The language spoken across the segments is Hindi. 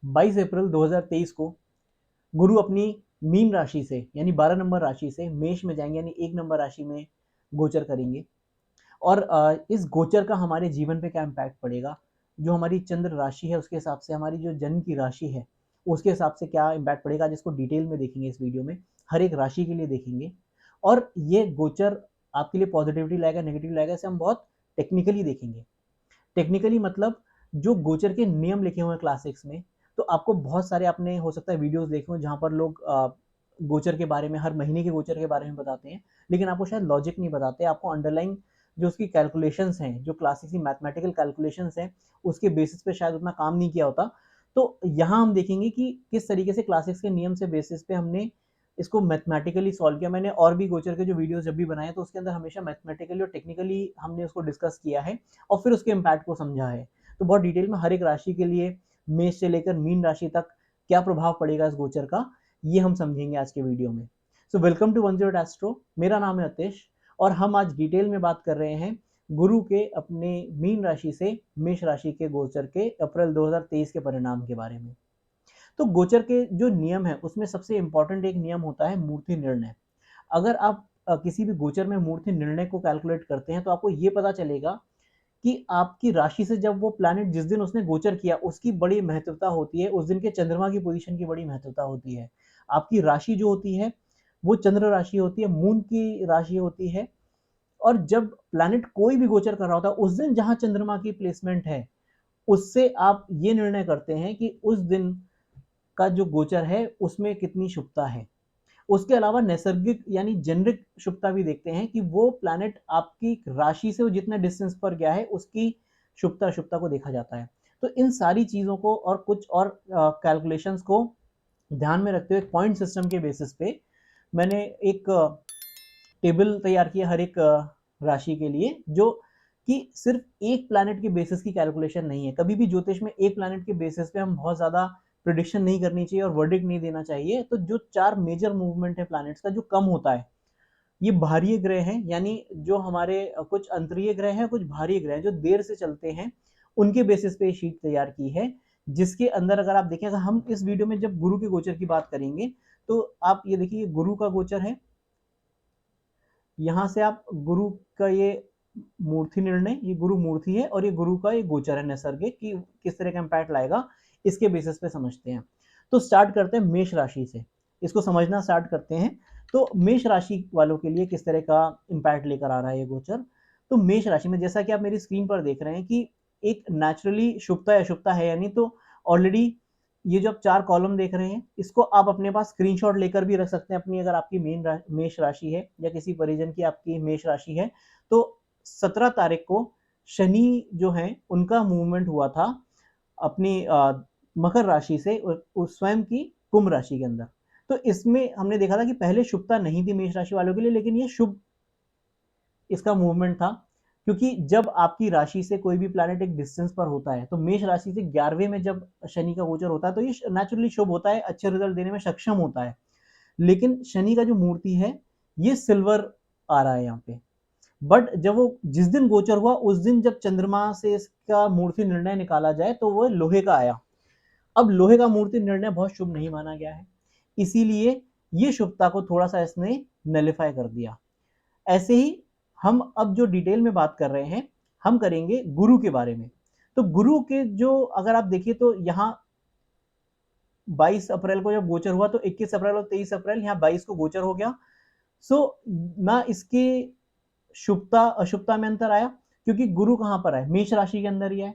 22 अप्रैल 2023 को गुरु अपनी मीन राशि से यानी 12 नंबर राशि से मेष में जाएंगे, यानी 1 नंबर राशि में गोचर करेंगे। और इस गोचर का हमारे जीवन पे क्या इम्पैक्ट पड़ेगा, जो हमारी चंद्र राशि है उसके हिसाब से, हमारी जो जन्म की राशि है उसके हिसाब से क्या इम्पैक्ट पड़ेगा, जिसको डिटेल में देखेंगे इस वीडियो में। हर एक राशि के लिए देखेंगे। और ये गोचर आपके लिए पॉजिटिविटी लाएगा, नेगेटिव लाएगा, इसे हम बहुत टेक्निकली देखेंगे। टेक्निकली मतलब जो गोचर के नियम लिखे हुए हैं क्लासिक्स में, तो आपको बहुत सारे, आपने हो सकता है वीडियोस देखे हो जहाँ पर लोग गोचर के बारे में, हर महीने के गोचर के बारे में बताते हैं, लेकिन आपको शायद लॉजिक नहीं बताते, आपको अंडरलाइंग जो उसकी कैलकुलेशंस हैं, जो क्लासिक की मैथमेटिकल कैलकुलेशंस हैं, उसके बेसिस पे शायद उतना काम नहीं किया होता। तो यहाँ हम देखेंगे कि किस तरीके से क्लासिक्स के नियम से बेसिस पे हमने इसको मैथमेटिकली सॉल्व किया। मैंने और भी गोचर के जो वीडियोस जब भी बनाए तो उसके अंदर हमेशा मैथमेटिकली और टेक्निकली हमने उसको डिस्कस किया है और फिर उसके इम्पैक्ट को समझा है। तो बहुत डिटेल में हर एक राशि के लिए, मेष से लेकर मीन राशि तक क्या प्रभाव पड़ेगा इस गोचर का, ये हम समझेंगे आज के वीडियो में। So welcome to 108 Astro. मेरा नाम है अतिश और हम आज डिटेल में बात कर रहे हैं गुरु के अपने मीन राशि से मेष राशि के गोचर के अप्रैल 2023 के परिणाम के बारे में। तो गोचर के जो नियम है उसमें सबसे इंपॉर्टेंट एक नियम होता है मूर्ति निर्णय। अगर आप किसी भी गोचर में मूर्ति निर्णय को कैलकुलेट करते हैं तो आपको ये पता चलेगा कि आपकी राशि से जब वो प्लैनेट जिस दिन उसने गोचर किया उसकी बड़ी महत्वता होती है, उस दिन के चंद्रमा की पोजीशन की बड़ी महत्वता होती है। आपकी राशि जो होती है वो चंद्र राशि होती है, मून की राशि होती है। और जब प्लैनेट कोई भी गोचर कर रहा होता है उस दिन जहां चंद्रमा की प्लेसमेंट है, उससे आप ये निर्णय करते हैं कि उस दिन का जो गोचर है उसमें कितनी शुभता है। उसके अलावा नैसर्गिक यानी जेनरिक शुभता भी देखते हैं कि वो प्लैनेट आपकी राशि से वो जितने डिस्टेंस पर गया है उसकी शुभता अशुभता को देखा जाता है। तो इन सारी चीज़ों को और कुछ और कैलकुलेशंस को ध्यान में रखते हुए पॉइंट सिस्टम के बेसिस पे मैंने एक टेबल तैयार किया हर एक राशि के लिए, जो कि सिर्फ एक प्लैनेट के बेसिस की कैलकुलेशन नहीं है। कभी भी ज्योतिष में एक प्लैनेट के बेसिस पे हम बहुत ज़्यादा प्रिडिक्शन नहीं करनी चाहिए और वर्डिक्ट नहीं देना चाहिए। तो जो 4 मेजर मूवमेंट है प्लैनेट्स का जो कम होता है, ये बाहरी ग्रह हैं, यानी जो हमारे कुछ अंतरीय ग्रह हैं, कुछ बाहरी ग्रह हैं जो देर से चलते हैं, उनके बेसिस पे शीट तैयार की है। जिसके अंदर अगर आप देखें, अगर हम इस वीडियो में जब गुरु के गोचर की बात करेंगे तो आप ये देखिए, गुरु का गोचर है। यहाँ से आप गुरु का ये मूर्ति निर्णय, ये गुरु मूर्ति है और ये गुरु का ये गोचर है नैसर्गिक, कि किस तरह का इम्पैक्ट लाएगा, इसके बेसिस पे समझते हैं। तो स्टार्ट करते हैं मेष राशि से, इसको समझना स्टार्ट करते हैं। तो मेष राशि वालों के लिए किस तरह का इम्पैक्ट लेकर आ रहा है ये गोचर। तो मेष राशि में जैसा कि आप मेरी स्क्रीन पर देख रहे हैं कि एक नेचुरली शुभता या अशुभता है, यानी तो ऑलरेडी ये जो आप 4 कॉलम देख रहे हैं इसको आप अपने पास स्क्रीनशॉट लेकर भी रख सकते हैं अपनी, अगर आपकी मेष राशि है या किसी परिजन की आपकी मेष राशि है। तो 17 तारीख को शनि जो है उनका मूवमेंट हुआ था अपनी मकर राशि से उस स्वयं की कुंभ राशि के अंदर। तो इसमें हमने देखा था कि पहले शुभता नहीं थी मेष राशि वालों के लिए, लेकिन ये शुभ इसका मूवमेंट था। क्योंकि जब आपकी राशि से कोई भी प्लैनेट एक डिस्टेंस पर होता है, तो मेष राशि से 11वें में जब शनि का गोचर होता है तो ये नेचुरली शुभ होता है, अच्छे रिजल्ट देने में सक्षम होता है। लेकिन शनि का जो मूर्ति है ये सिल्वर आ रहा है यहाँ पे। बट जब वो जिस दिन गोचर हुआ उस दिन जब चंद्रमा से इसका मूर्ति निर्णय निकाला जाए तो वो लोहे का आया। अब लोहे का मूर्ति निर्णय बहुत शुभ नहीं माना गया है, इसीलिए ये शुभता को थोड़ा सा इसने नलिफाई कर दिया। ऐसे ही हम अब जो डिटेल में बात कर रहे हैं, हम करेंगे गुरु के बारे में। तो गुरु के जो अगर आप देखिए तो यहाँ 22 अप्रैल को जब गोचर हुआ तो 21 अप्रैल और 23 अप्रैल, यहाँ 22 को गोचर हो गया। सो ना इसके शुभता अशुभता में अंतर आया, क्योंकि गुरु कहाँ पर है, मेष राशि के अंदर ही है।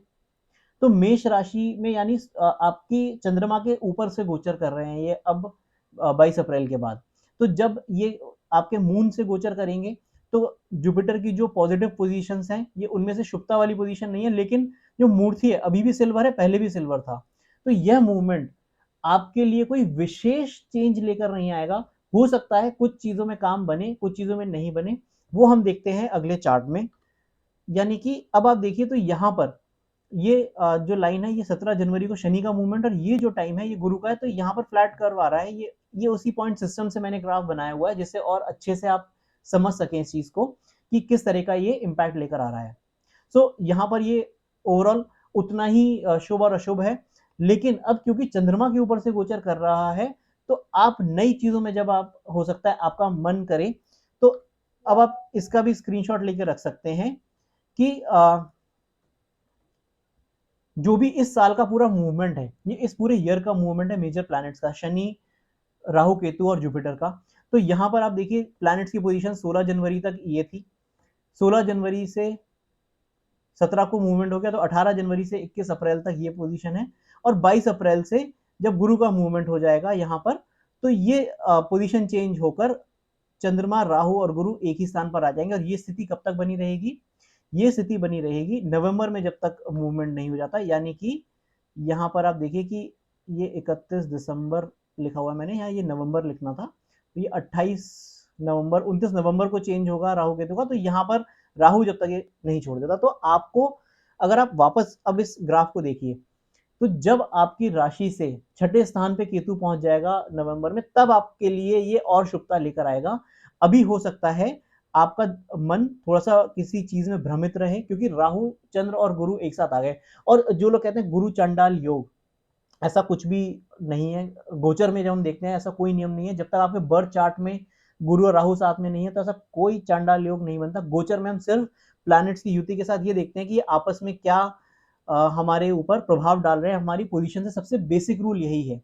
तो मेष राशि में यानी आपकी चंद्रमा के ऊपर से गोचर कर रहे हैं ये अब 22 अप्रैल के बाद। तो जब ये आपके मून से गोचर करेंगे तो जुपिटर की जो पॉजिटिव पोजीशंस हैं ये उनमें से शुभता वाली पोजीशन नहीं है, लेकिन जो मूर्ति है अभी भी सिल्वर है, पहले भी सिल्वर था। तो यह मूवमेंट आपके लिए कोई विशेष चेंज लेकर नहीं आएगा। हो सकता है कुछ चीजों में काम बने, कुछ चीजों में नहीं बने, वो हम देखते हैं अगले चार्ट में। यानी कि अब आप देखिए तो यहाँ पर ये जो लाइन है ये 17 जनवरी को शनि का मूवमेंट और ये जो टाइम है ये गुरु का है। तो यहाँ पर फ्लैट कर्व आ रहा है, ये उसी पॉइंट सिस्टम से मैंने ग्राफ बनाया हुआ है जिससे और अच्छे से आप समझ सकें इस चीज को कि किस तरह का ये इम्पैक्ट लेकर आ रहा है। सो यहाँ पर ये ओवरऑल उतना ही शुभ और अशुभ है, लेकिन अब क्योंकि चंद्रमा के ऊपर से गोचर कर रहा है, तो आप नई चीजों में जब आप हो सकता है आपका मन करे, तो अब आप इसका भी स्क्रीनशॉट लेके रख सकते हैं कि जो भी इस साल का पूरा मूवमेंट है, ये इस पूरे ईयर का मूवमेंट है मेजर प्लैनेट्स का, शनि, राहु, केतु और जुपिटर का। तो यहां पर आप देखिए प्लैनेट्स की पोजीशन 16 जनवरी तक ये थी, 16 जनवरी से 17 को मूवमेंट हो गया, तो 18 जनवरी से 21 अप्रैल तक ये पोजीशन है, और 22 अप्रैल से जब गुरु का मूवमेंट हो जाएगा यहाँ पर, तो ये पोजीशन चेंज होकर चंद्रमा, राहु और गुरु एक ही स्थान पर आ जाएंगे। और ये स्थिति कब तक बनी रहेगी? ये स्थिति बनी रहेगी नवंबर में, जब तक मूवमेंट नहीं हो जाता। यानी कि यहाँ पर आप देखिए कि ये 31 दिसंबर लिखा हुआ है मैंने, यहाँ ये नवंबर लिखना था, तो ये 28 नवंबर, 29 नवंबर को चेंज होगा राहु केतु का। तो यहाँ पर राहु जब तक ये नहीं छोड़ देता, तो आपको, अगर आप वापस अब इस ग्राफ को देखिए, तो जब आपकी राशि से छठे स्थान पे केतु पहुंच जाएगा नवंबर में, तब आपके लिए ये और शुभता लेकर आएगा। अभी हो सकता है आपका मन थोड़ा सा किसी चीज में भ्रमित रहे, क्योंकि राहु, चंद्र और गुरु एक साथ आ गए। और जो लोग कहते हैं गुरु चंडाल योग, ऐसा कुछ भी नहीं है। गोचर में जब हम देखते हैं, ऐसा कोई नियम नहीं है। जब तक आपके बर्थ चार्ट में गुरु और राहु साथ में नहीं है, तो ऐसा कोई चांडाल योग नहीं बनता। गोचर में हम सिर्फ प्लैनेट्स की युति के साथ ये देखते हैं कि ये आपस में क्या हमारे ऊपर प्रभाव डाल रहे हैं हमारी पोजीशन से। सबसे बेसिक रूल यही है।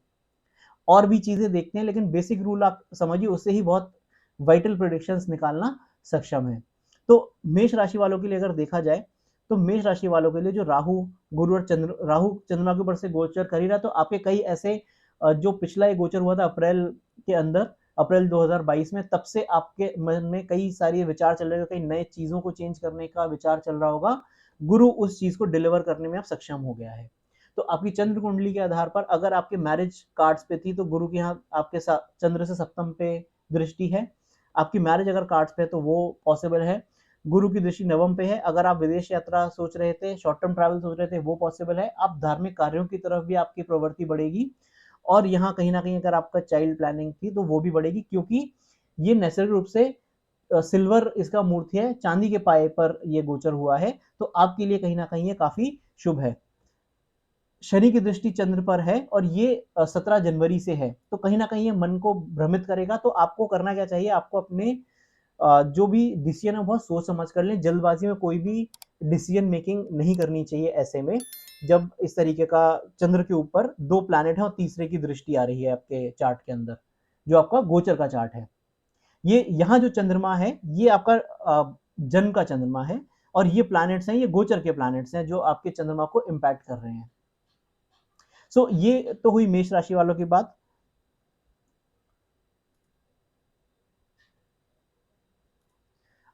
और भी चीजें देखते हैं, लेकिन बेसिक रूल आप समझिए, उससे ही बहुत वाइटल प्रेडिक्शंस निकालना सक्षम है। तो मेष राशि वालों के लिए अगर देखा जाए, तो मेष राशि वालों के लिए जो राहु, गुरु और चंद्र, राहु चंद्रमा के ऊपर से गोचर कर ही रहा, तो आपके कई ऐसे जो पिछला एक गोचर हुआ था अप्रैल के अंदर, अप्रैल 2022 में, तब से आपके मन में कई सारे विचार चल रहे हैं, कई नए चीजों को चेंज करने का विचार चल रहा होगा। गुरु उस चीज को डिलीवर करने में आप सक्षम हो गया है। तो आपकी चंद्र कुंडली के आधार पर अगर आपके मैरिज कार्ड्स पे थी, तो गुरु की यहाँ आपके चंद्र से सप्तम पे दृष्टि है। आपकी मैरिज अगर कार्ड्स पे, तो वो पॉसिबल है। गुरु की दृष्टि नवम पे है। अगर आप विदेश यात्रा सोच रहे थे, शॉर्ट टर्म ट्रैवल सोच रहे थे, वो पॉसिबल है। आप धार्मिक कार्यों की तरफ भी आपकी प्रवृत्ति बढ़ेगी। और यहाँ कहीं ना कहीं अगर आपका चाइल्ड प्लानिंग थी, तो वो भी बढ़ेगी, क्योंकि ये नैसर्गिक रूप से सिल्वर इसका मूर्ति है, चांदी के पाए पर ये गोचर हुआ है। तो आपके लिए कहीं ना कहीं ये काफी शुभ है। शनि की दृष्टि चंद्र पर है, और ये 17 जनवरी से है, तो कहीं ना कहीं ये मन को भ्रमित करेगा। तो आपको करना क्या चाहिए? आपको अपने जो भी डिसीजन है बहुत सोच समझ कर लें। जल्दबाजी में कोई भी डिसीजन मेकिंग नहीं करनी चाहिए ऐसे में, जब इस तरीके का चंद्र के ऊपर दो प्लैनेट है और तीसरे की दृष्टि आ रही है आपके चार्ट के अंदर, जो आपका गोचर का चार्ट है। ये यहाँ जो चंद्रमा है, ये आपका जन्म का चंद्रमा है, और ये प्लैनेट्स हैं, ये गोचर के प्लैनेट्स हैं जो आपके चंद्रमा को इम्पैक्ट कर रहे हैं। सो ये तो हुई मेष राशि वालों की बात।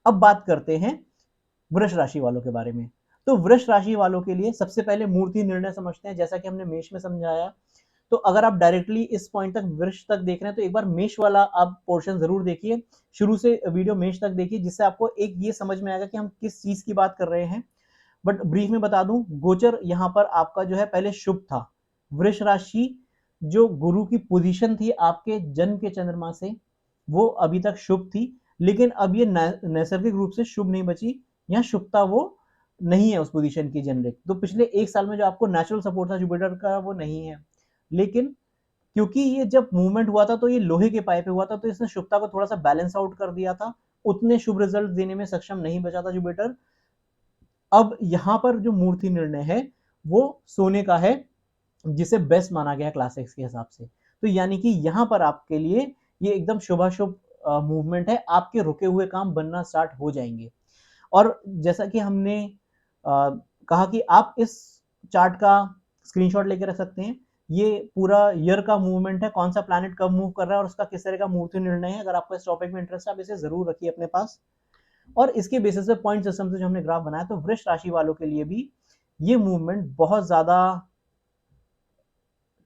अब बात करते हैं वृष राशि वालों के बारे में। तो वृष राशि वालों के लिए सबसे पहले मूर्ति निर्णय समझते हैं। जैसा कि हमने मेष में समझाया, तो अगर आप डायरेक्टली इस पॉइंट तक वृष तक देख रहे हैं, तो एक बार मेष वाला आप पोर्शन जरूर देखिए, शुरू से वीडियो मेष तक देखिए, जिससे आपको एक ये समझ में आएगा कि हम किस चीज की बात कर रहे हैं। बट ब्रीफ में बता दूं, गोचर यहाँ पर आपका जो है पहले शुभ था। वृष राशि जो गुरु की पोजीशन थी आपके जन्म के चंद्रमा से, वो अभी तक शुभ थी, लेकिन अब ये नैसर्गिक रूप से शुभ नहीं बची। यहाँ शुभता वो नहीं है उस पोजीशन की जनरिक। तो पिछले एक साल में जो आपको नेचुरल सपोर्ट था जुपिटर का, वो नहीं है। लेकिन क्योंकि ये जब मूवमेंट हुआ था, तो ये लोहे के पाए पे हुआ था, तो इसने शुभता को थोड़ा सा बैलेंस आउट कर दिया था। उतने शुभ रिजल्ट देने में सक्षम नहीं बचा था जुपिटर। अब यहाँ पर जो मूर्ति निर्णय है, वो सोने का है, जिसे बेस्ट माना गया क्लासिक्स के हिसाब से। तो यानी कि यहाँ पर आपके लिए ये एकदम शुभाशुभ मूवमेंट है। आपके रुके हुए काम बनना स्टार्ट हो जाएंगे। और जैसा कि हमने कहा कि आप इस चार्ट का स्क्रीनशॉट लेके रख सकते हैं। ये पूरा ईयर का मूवमेंट है, कौन सा प्लैनेट कब मूव कर रहा है और उसका किस तरह का मूर्ति निर्णय है। अगर आपको इस टॉपिक में इंटरेस्ट है, आप इसे जरूर रखिए अपने पास। और इसके बेसिस पे पॉइंट सिस्टम से जो हमने ग्राफ बनाया, तो वृष राशि वालों के लिए भी ये मूवमेंट बहुत ज्यादा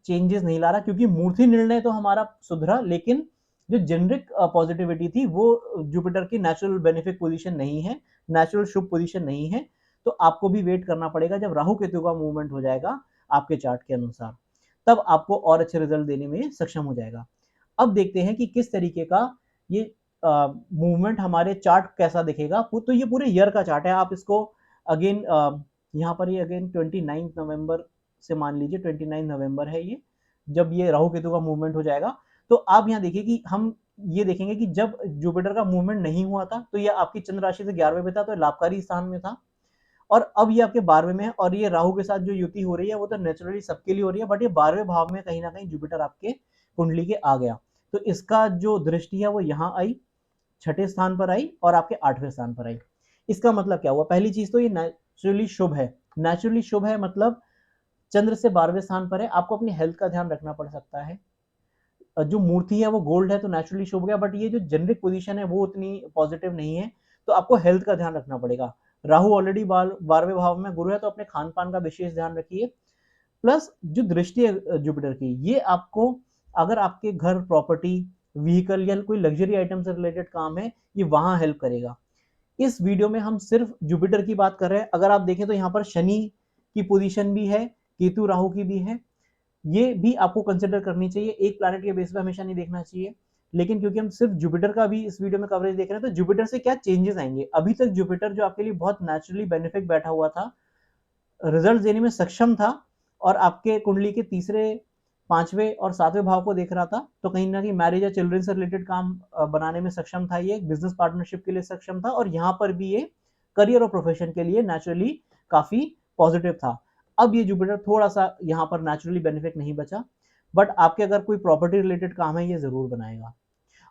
चेंजेस नहीं ला रहा, क्योंकि मूर्ति निर्णय तो हमारा सुधरा, लेकिन जो जेनरिक पॉजिटिविटी थी, वो जुपिटर की नेचुरल बेनिफिक पोजीशन नहीं है, नेचुरल शुभ पोजीशन नहीं है। तो आपको भी वेट करना पड़ेगा जब राहु केतु का मूवमेंट हो जाएगा आपके चार्ट के अनुसार, तब आपको और अच्छे रिजल्ट देने में सक्षम हो जाएगा। अब देखते हैं कि किस तरीके का ये मूवमेंट हमारे चार्ट कैसा दिखेगा। तो ये पूरे ईयर का चार्ट है। आप इसको अगेन यहाँ पर ये अगेन 29 नवंबर से मान लीजिए 29 नवंबर है ये, जब ये राहु केतु का मूवमेंट हो जाएगा। तो आप यहाँ देखिए कि हम ये देखेंगे कि जब जुपिटर का मूवमेंट नहीं हुआ था तो ये आपकी चंद्र राशि से 11वें पे था, तो लाभकारी स्थान में था, और अब ये आपके 12वें में है, और ये राहु के साथ जो युति हो रही है वो तो नेचुरली सबके लिए हो रही है, बट ये 12वें भाव में कहीं ना कहीं जुपिटर आपके कुंडली के आ गया, तो इसका जो दृष्टि है वो यहाँ आई, छठे स्थान पर आई और आपके 8वें स्थान पर आई। इसका मतलब क्या हुआ? पहली चीज तो ये नेचुरली शुभ है, नेचुरली शुभ है मतलब चंद्र से 12वें स्थान पर है, आपको अपनी हेल्थ का ध्यान रखना पड़ सकता है। जो मूर्ति है वो गोल्ड है तो नेचुरली शुभ गया, बट ये जो जेनरिक पोजीशन है वो उतनी पॉजिटिव नहीं है, तो आपको हेल्थ का ध्यान रखना पड़ेगा। राहु ऑलरेडी 12वें भाव में, गुरु है तो अपने खान पान का विशेष ध्यान रखिए। प्लस जो दृष्टि है जुपिटर की, ये आपको अगर आपके घर प्रॉपर्टी व्हीकल या कोई लग्जरी आइटम से रिलेटेड काम है ये वहां हेल्प करेगा। इस वीडियो में हम सिर्फ जुपिटर की बात कर रहे हैं, अगर आप देखें तो यहाँ पर शनि की पोजीशन भी है, केतु राहु की भी है, ये भी आपको कंसिडर करनी चाहिए, एक प्लैनेट के बेस पे हमेशा नहीं देखना चाहिए। लेकिन क्योंकि हम सिर्फ जुपिटर का भी इस वीडियो में कवरेज देख रहे हैं तो जुपिटर से क्या चेंजेस आएंगे। अभी तक जुपिटर जो आपके लिए बहुत नेचुरली बेनिफिक बैठा हुआ था, रिजल्ट देने में सक्षम था, और आपके कुंडली के तीसरे, 5वें और 7वें भाव को देख रहा था, तो कहीं ना कहीं मैरिज या चिल्ड्रन से रिलेटेड काम बनाने में सक्षम था, ये बिजनेस पार्टनरशिप के लिए सक्षम था, और यहाँ पर भी ये करियर और प्रोफेशन के लिए नेचुरली काफी पॉजिटिव था। अब ये जुपिटर थोड़ा सा यहाँ पर नेचुरली बेनिफिट नहीं बचा, बट आपके अगर कोई प्रॉपर्टी रिलेटेड काम है ये जरूर बनाएगा।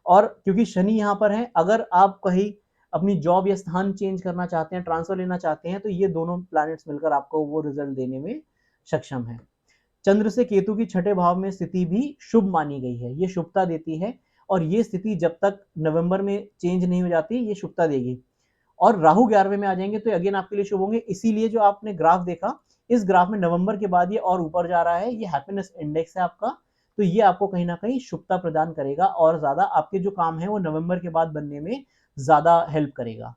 और क्योंकि शनि यहाँ पर है, अगर आप कहीं अपनी जॉब या स्थान चेंज करना चाहते हैं, ट्रांसफर लेना चाहते हैं, तो ये दोनों प्लैनेट्स मिलकर आपको वो रिजल्ट देने में सक्षम है। चंद्र से केतु की छठे भाव में स्थिति भी शुभ मानी गई है, ये शुभता देती है, और ये स्थिति जब तक नवंबर में चेंज नहीं हो जाती ये शुभता देगी। और राहु 11वें में आ जाएंगे तो अगेन आपके लिए शुभ होंगे, इसीलिए जो आपने ग्राफ देखा, इस ग्राफ में नवंबर के बाद ये और ऊपर जा रहा है, ये हैप्पीनेस इंडेक्स है आपका, तो ये आपको कहीं ना कहीं शुभता प्रदान करेगा, और ज्यादा आपके जो काम है वो नवंबर के बाद बनने में ज्यादा हेल्प करेगा।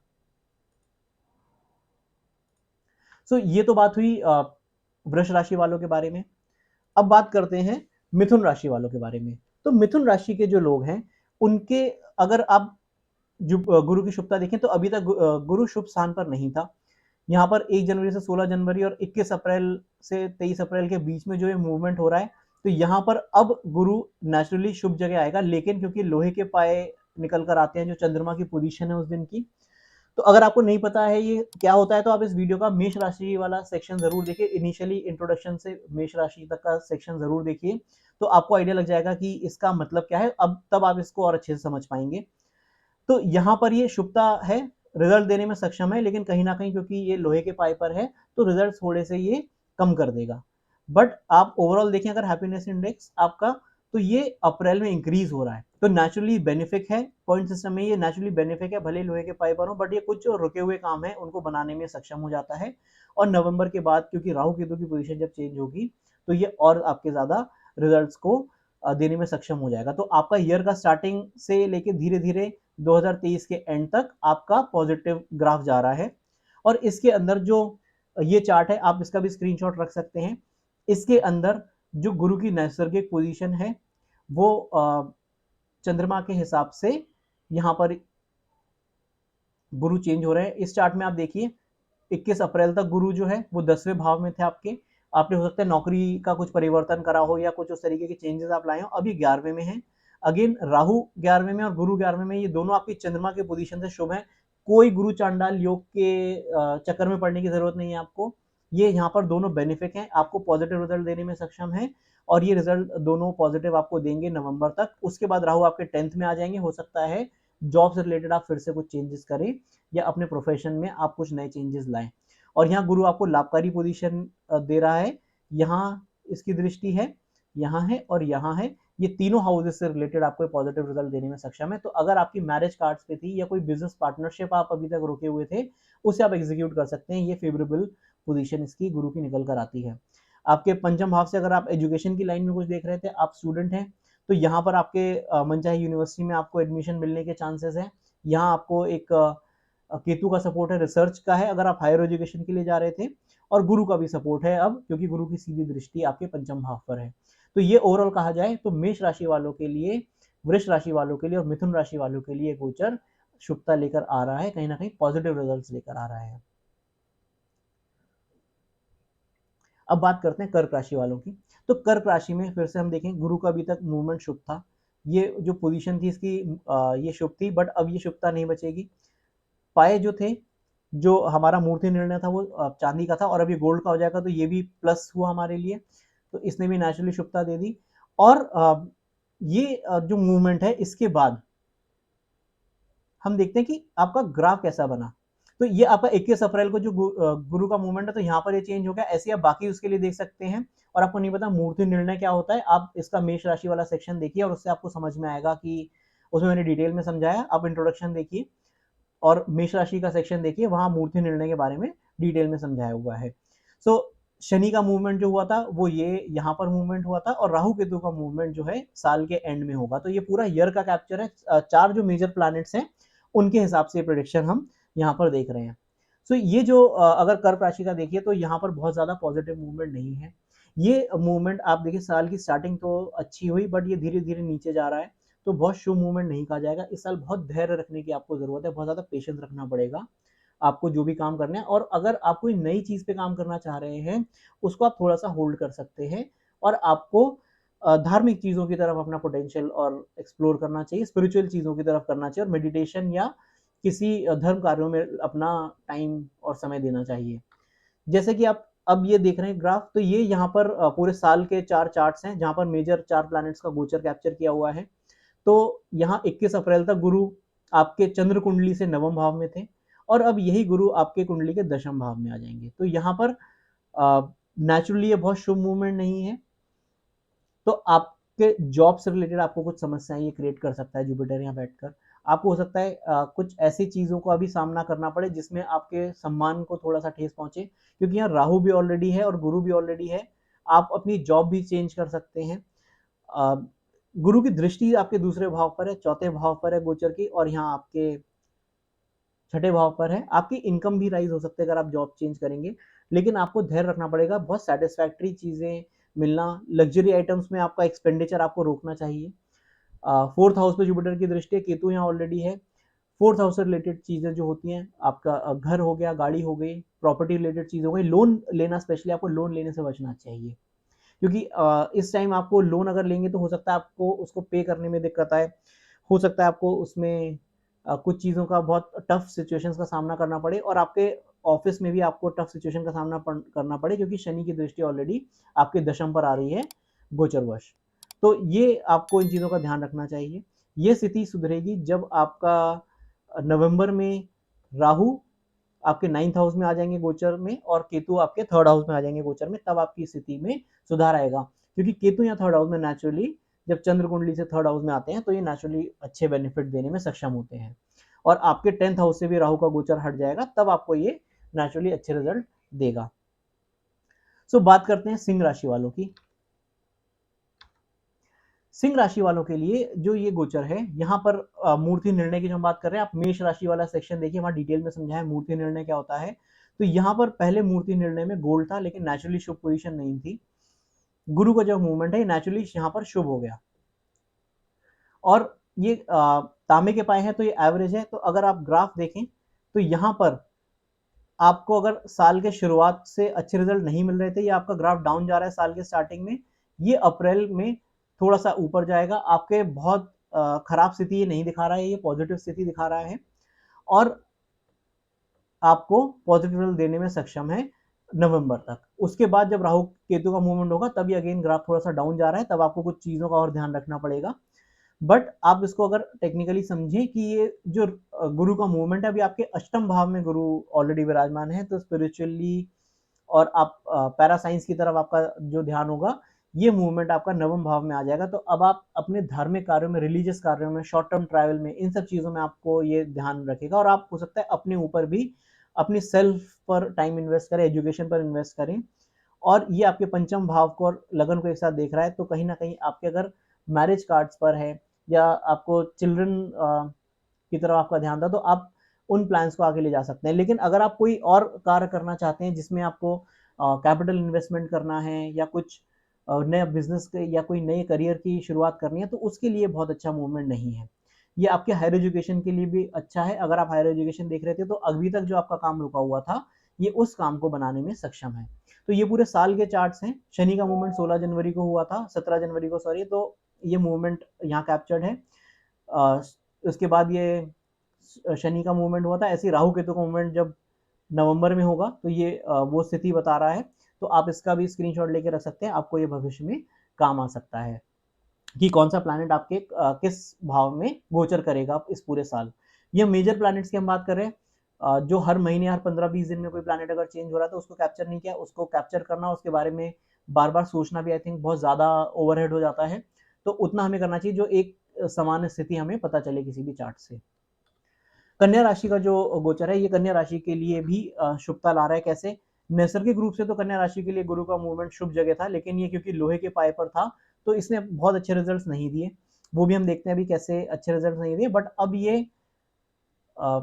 सो ये तो बात हुई वृष राशि वालों के बारे में। अब बात करते हैं मिथुन राशि वालों के बारे में। तो मिथुन राशि के जो लोग हैं उनके, अगर आप गुरु की शुभता देखें तो अभी तक गुरु शुभ स्थान पर नहीं था। यहाँ पर 1 जनवरी से 16 जनवरी और 21 अप्रैल से 23 अप्रैल के बीच में जो ये मूवमेंट हो रहा है, तो यहाँ पर अब गुरु नेचुरली शुभ जगह आएगा, लेकिन क्योंकि लोहे के पाए निकल कर आते हैं जो चंद्रमा की पोजीशन है उस दिन की, तो अगर आपको नहीं पता है ये क्या होता है तो आप इस वीडियो का मेष राशि वाला सेक्शन जरूर देखिए, इनिशियली इंट्रोडक्शन से मेष राशि तक का सेक्शन जरूर देखिए, तो आपको आइडिया लग जाएगा कि इसका मतलब क्या है, अब तब आप इसको और अच्छे से समझ पाएंगे। तो यहाँ पर ये शुभता है, रिजल्ट देने में सक्षम है, लेकिन कहीं ना कहीं क्योंकि ये लोहे के पाए पर है तो रिजल्ट थोड़े से ये कम कर देगा। बट आप ओवरऑल देखें अगर हैप्पीनेस इंडेक्स आपका, तो ये अप्रैल में इंक्रीज हो रहा है, तो नेचुरली बेनिफिक है, पॉइंट सिस्टम में ये नेचुरली बेनिफिक है, भले लोहे के पाए पर हो, बट ये कुछ जो रुके हुए काम है उनको बनाने में सक्षम हो जाता है। और नवंबर के बाद क्योंकि राहु केतु की पोजीशन जब चेंज होगी तो ये और आपके ज्यादा रिजल्ट्स को देने में सक्षम हो जाएगा। तो आपका ईयर का स्टार्टिंग से लेके धीरे धीरे 2023 के एंड तक आपका पॉजिटिव ग्राफ जा रहा है। और इसके अंदर जो ये चार्ट है आप इसका भी स्क्रीनशॉट रख सकते हैं, इसके अंदर जो गुरु की नैसर्गिक पोजीशन है वो चंद्रमा के हिसाब से यहाँ पर गुरु चेंज हो रहे हैं। इस चार्ट में आप देखिए 21 अप्रैल तक गुरु जो है वो 10वें भाव में थे आपके, आपने हो सकता है नौकरी का कुछ परिवर्तन करा हो या कुछ उस तरीके के चेंजेस आप लाए हो, अभी 11वें में है। अगेन राहु 11वें में और गुरु 11वें में, ये दोनों आपकी चंद्रमा के पोजीशन से शुभ है, कोई गुरु चांडाल योग के चक्कर में पड़ने की जरूरत नहीं है आपको, ये यहाँ पर दोनों बेनिफिक हैं, आपको पॉजिटिव रिजल्ट देने में सक्षम है, और ये रिजल्ट दोनों पॉजिटिव आपको देंगे नवंबर तक। उसके बाद राहु आपके 10th में आ जाएंगे, हो सकता है जॉब से रिलेटेड आप फिर से कुछ चेंजेस करें या अपने प्रोफेशन में आप कुछ नए चेंजेस लाएं। और यहाँ गुरु आपको लाभकारी पोजीशन दे रहा है, यहाँ इसकी दृष्टि है, यहाँ है और यहाँ है, ये तीनों हाउसेस से रिलेटेड आपको पॉजिटिव रिजल्ट देने में सक्षम है। तो अगर आपकी मैरिज कार्ड्स पे थी या कोई बिजनेस पार्टनरशिप आप अभी तक रुके हुए थे उसे आप एग्जीक्यूट कर सकते हैं, ये फेवरेबल पोजीशन इसकी गुरु की निकल कर आती है। आपके पंचम भाव से अगर आप एजुकेशन की लाइन में कुछ देख रहे थे, आप स्टूडेंट हैं, तो यहाँ पर आपके मनचाही यूनिवर्सिटी में आपको एडमिशन मिलने के चांसेस हैं। यहाँ आपको एक केतु का सपोर्ट है, रिसर्च का है अगर आप हायर एजुकेशन के लिए जा रहे थे, और गुरु का भी सपोर्ट है अब क्योंकि गुरु की सीधी दृष्टि आपके पंचम भाव पर है। तो ये ओवरऑल कहा जाए तो मेष राशि वालों के लिए, वृष राशि वालों के लिए और मिथुन राशि वालों के लिए गोचर शुभता लेकर आ रहा है, कहीं ना कहीं पॉजिटिव रिजल्ट्स लेकर आ रहा है। अब बात करते हैं कर्क राशि वालों की। तो कर्क राशि में फिर से हम देखें, गुरु का अभी तक मूवमेंट शुभ था, ये जो पोजीशन थी इसकी ये शुभ थी, बट अब ये शुभता नहीं बचेगी। पाए जो थे, जो हमारा मूर्ति निर्णय था वो चांदी का था, और अब ये गोल्ड का हो जाएगा, तो ये भी प्लस हुआ हमारे लिए, तो इसने भी नेचुरली शुभता दे दी। और ये जो मूवमेंट है इसके बाद हम देखते हैं कि आपका ग्राफ कैसा बना। तो ये आपका 21 अप्रैल को जो गुरु का मूवमेंट है, तो यहाँ पर ये चेंज हो गया। ऐसे आप बाकी उसके लिए देख सकते हैं। और आपको नहीं पता मूर्ति निर्णय क्या होता है, आप इसका मेष राशि वाला सेक्शन देखिए और उससे आपको समझ में आएगा कि उसमें मैंने डिटेल में समझाया। आप इंट्रोडक्शन देखिए और मेष राशि का सेक्शन देखिए, वहां मूर्ति निर्णय के बारे में डिटेल में समझाया हुआ है। सो शनि का मूवमेंट जो हुआ था वो ये यहाँ पर मूवमेंट हुआ था, और राहु केतु का मूवमेंट जो है साल के एंड में होगा। तो ये पूरा ईयर का कैप्चर है, 4 जो मेजर प्लैनेट्स हैं उनके हिसाब से प्रेडिक्शन हम यहाँ पर देख रहे हैं। सो ये जो अगर कर्क राशि का देखिए तो यहाँ पर बहुत ज्यादा पॉजिटिव मूवमेंट नहीं है। ये मूवमेंट आप देखिए, साल की स्टार्टिंग तो अच्छी हुई, बट ये धीरे धीरे नीचे जा रहा है, तो बहुत शुभ मूवमेंट नहीं कहा जाएगा। इस साल बहुत धैर्य रखने की आपको जरूरत है, बहुत ज्यादा पेशेंस रखना पड़ेगा आपको जो भी काम करना है। और अगर आप कोई नई चीज पे काम करना चाह रहे हैं, उसको आप थोड़ा सा होल्ड कर सकते हैं, और आपको धार्मिक चीजों की तरफ अपना पोटेंशियल और एक्सप्लोर करना चाहिए, स्पिरिचुअल चीजों की तरफ करना चाहिए, और मेडिटेशन या किसी धर्म कार्यों में अपना टाइम और समय देना चाहिए। जैसे कि आप अब ये देख रहे हैं ग्राफ, तो ये यहाँ पर पूरे साल के 4 चार्ट्स हैं जहाँ पर मेजर 4 प्लैनेट्स का गोचर कैप्चर किया हुआ है। तो यहाँ 21 अप्रैल तक गुरु आपके चंद्र कुंडली से नवम भाव में थे, और अब यही गुरु आपके कुंडली के दशम भाव में आ जाएंगे। तो यहाँ पर नेचुरली ये बहुत शुभ मूवमेंट नहीं है। तो आपके जॉब से रिलेटेड आपको कुछ समस्याएं ये क्रिएट कर सकता है जुपिटर यहाँ बैठकर। आपको हो सकता है कुछ ऐसी चीजों को अभी सामना करना पड़े जिसमें आपके सम्मान को थोड़ा सा ठेस पहुंचे, क्योंकि यहाँ राहु भी ऑलरेडी है और गुरु भी ऑलरेडी है। आप अपनी जॉब भी चेंज कर सकते हैं। गुरु की दृष्टि आपके दूसरे भाव पर है, चौथे भाव पर है गोचर की, और यहाँ आपके छठे भाव पर है। आपकी इनकम भी राइज हो सकती है अगर आप जॉब चेंज करेंगे, लेकिन आपको धैर्य रखना पड़ेगा। बहुत सेटिस्फैक्ट्री चीजें मिलना, लग्जरी आइटम्स में आपका एक्सपेंडिचर आपको रोकना चाहिए। फोर्थ हाउस पे जुपिटर की दृष्टि है, केतु यहाँ ऑलरेडी है। फोर्थ हाउस से रिलेटेड चीजें जो होती हैं, आपका घर हो गया, गाड़ी हो गई, प्रॉपर्टी रिलेटेड चीज हो गई, लोन लेना, स्पेशली आपको लोन लेने से बचना चाहिए, क्योंकि इस टाइम आपको लोन अगर लेंगे तो हो सकता है आपको उसको पे करने में दिक्कत आए, हो सकता है आपको उसमें कुछ चीज़ों का बहुत टफ सिचुएशंस का सामना करना पड़े, और आपके ऑफिस में भी आपको टफ सिचुएशन का सामना करना पड़े, क्योंकि शनि की दृष्टि ऑलरेडी आपके दशम पर आ रही है गोचरवश। तो ये आपको इन चीज़ों का ध्यान रखना चाहिए। ये स्थिति सुधरेगी जब आपका नवंबर में राहु आपके 9th हाउस में आ जाएंगे गोचर में, और केतु आपके 3rd हाउस में आ जाएंगे गोचर में, तब आपकी स्थिति में सुधार आएगा। क्योंकि केतु या 3rd हाउस में नेचुरली जब चंद्र कुंडली से 3rd हाउस में आते हैं तो ये नेचुरली अच्छे बेनिफिट देने में सक्षम होते हैं, और आपके 10th हाउस से भी राहु का गोचर हट जाएगा, तब आपको ये नेचुरली अच्छे रिजल्ट देगा। सो बात करते हैं सिंह राशि वालों की। सिंह राशि वालों के लिए जो ये गोचर है, यहाँ पर मूर्ति निर्णय की जो हम बात कर रहे हैं, आप मेष राशि वाला सेक्शन देखिए, वहां डिटेल में समझाया मूर्ति निर्णय क्या होता है। तो यहाँ पर पहले मूर्ति निर्णय में गोल्ड था, लेकिन नेचुरली शुभ पोजीशन नहीं थी। गुरु का जो मूवमेंट है नेचुरली यहाँ पर शुभ हो गया, और ये तांबे के पाए हैं तो ये एवरेज है। तो अगर आप ग्राफ देखें तो यहाँ पर आपको अगर साल के शुरुआत से अच्छे रिजल्ट नहीं मिल रहे थे, ये आपका ग्राफ डाउन जा रहा है साल के स्टार्टिंग में, ये अप्रैल में थोड़ा सा ऊपर जाएगा। आपके बहुत खराब स्थिति ये नहीं दिखा रहा है, ये पॉजिटिव स्थिति दिखा रहा है, और आपको पॉजिटिव रिजल्ट देने में सक्षम है नवंबर तक। उसके बाद जब राहु केतु का मूवमेंट होगा तभी अगेन ग्राफ थोड़ा सा डाउन जा रहा है, तब आपको कुछ चीजों का और ध्यान रखना पड़ेगा। बट आप इसको अगर टेक्निकली समझें कि ये जो गुरु का मूवमेंट है, अभी आपके अष्टम भाव में गुरु ऑलरेडी विराजमान है, तो स्पिरिचुअली और आप पैरासाइंस की तरफ आपका जो ध्यान होगा, ये मूवमेंट आपका नवम भाव में आ जाएगा। तो अब आप अपने धार्मिक कार्यों में, रिलीजियस कार्यों में, शॉर्ट टर्म ट्रैवल में, इन सब चीज़ों में आपको ये ध्यान रखेगा, और आप हो सकता है अपने ऊपर भी, अपनी सेल्फ पर टाइम इन्वेस्ट करें, एजुकेशन पर इन्वेस्ट करें। और ये आपके पंचम भाव को और लगन को एक साथ देख रहा है, तो कहीं ना कहीं आपके अगर मैरिज कार्ड्स पर है या आपको चिल्ड्रन की तरफ आपका ध्यान था, तो आप उन प्लान्स को आगे ले जा सकते हैं। लेकिन अगर आप कोई और कार्य करना चाहते हैं जिसमें आपको कैपिटल इन्वेस्टमेंट करना है, या कुछ नया बिजनेस या कोई नए करियर की शुरुआत करनी है, तो उसके लिए बहुत अच्छा मूवमेंट नहीं है। ये आपके हायर एजुकेशन के लिए भी अच्छा है। अगर आप हायर एजुकेशन देख रहे थे तो अभी तक जो आपका काम रुका हुआ था, ये उस काम को बनाने में सक्षम है। तो ये पूरे साल के चार्ट्स हैं। शनि का मूवमेंट 16 जनवरी को हुआ था, 17 जनवरी को सॉरी, तो ये मूवमेंट यहाँ कैप्चर्ड है। उसके बाद ये शनि का मूवमेंट हुआ था। ऐसे राहु केतु का मूवमेंट जब नवंबर में होगा तो ये वो स्थिति बता रहा है। तो आप इसका भी स्क्रीनशॉट लेके रख सकते हैं, आपको ये भविष्य में काम आ सकता है कि कौन सा प्लैनेट आपके किस भाव में गोचर करेगा इस पूरे साल। ये मेजर प्लैनेट्स की हम बात कर रहे हैं। जो हर महीने हर 15-20 दिन में कोई प्लैनेट अगर चेंज हो रहा है तो उसको कैप्चर नहीं किया, उसको कैप्चर करना, उसके बारे में बार बार सोचना भी आई थिंक बहुत ज़्यादा ओवरहेड हो जाता है। तो उतना हमें करना चाहिए जो एक सामान्य स्थिति हमें पता चले किसी भी चार्ट से। कन्या राशि का जो गोचर है ये कन्या राशि के लिए भी शुभता ला रहा है। कैसे? नैसर्गिक रूप से तो कन्या राशि के लिए गुरु का मूवमेंट शुभ जगह था, लेकिन ये क्योंकि लोहे के पाए पर था तो इसने बहुत अच्छे रिजल्ट्स नहीं दिए। वो भी हम देखते हैं अभी कैसे अच्छे रिजल्ट नहीं दिए। बट अब ये